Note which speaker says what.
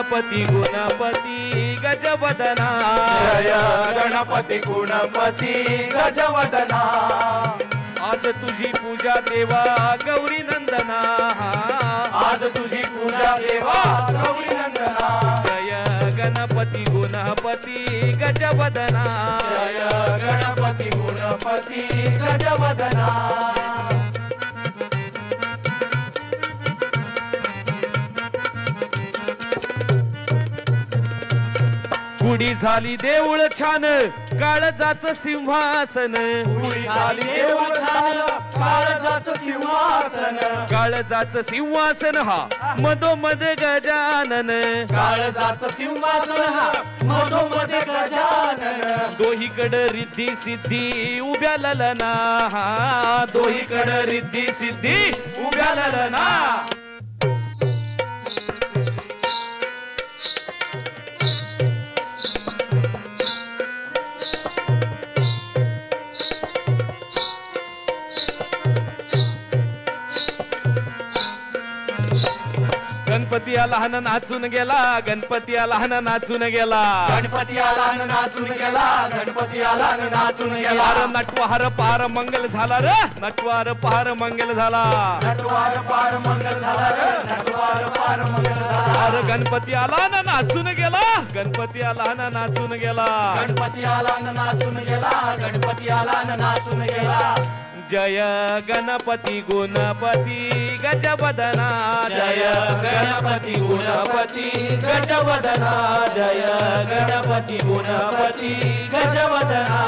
Speaker 1: गणपती गुणपती गजवदना
Speaker 2: जय गणपती गुणपती गजवदना
Speaker 1: आज तुझी पूजा देवा गौरी नंदना
Speaker 2: आज तुझी पूजा देवा गौरी नंदना
Speaker 1: जय गणपती गुणपती गजवदना
Speaker 2: जय गणपती गुणपती गजवदना
Speaker 1: गुढी झाली देऊळ छान काळजाचं सिंहासन
Speaker 2: गुढी झाली देऊळ छान काळजाचं सिंहासन
Speaker 1: काळजाचं सिंहासन हा मधोमध गजानन
Speaker 2: काळजाचं सिंहासन हा मधोमध गजानन
Speaker 1: दोहीकडं रिद्धी सिद्धी उभ्या ललना
Speaker 2: दोहीकडं रिद्धी सिद्धी उभ्या ललना
Speaker 1: गणपती आला हन नाचून गेला गणपती आला हन नाचून गेला
Speaker 2: गणपती आला न नाचून गेला गणपती आला न नाचून गेला
Speaker 1: पार नटवार पार मंगल झाला रे नटवार पार मंगल झाला
Speaker 2: नटवार पार मंगल झाला रे नटवार पार मंगल झाला
Speaker 1: अरे गणपती आला ना नाचून गेला गणपती आला ना नाचून गेला
Speaker 2: गणपती आला न नाचून गेला गणपती आला न नाचून गेला
Speaker 1: जय गणपती गुणपती गजवदना
Speaker 2: जय गणपती गुणपती गजवदना जय गणपती गुणपती गजवदना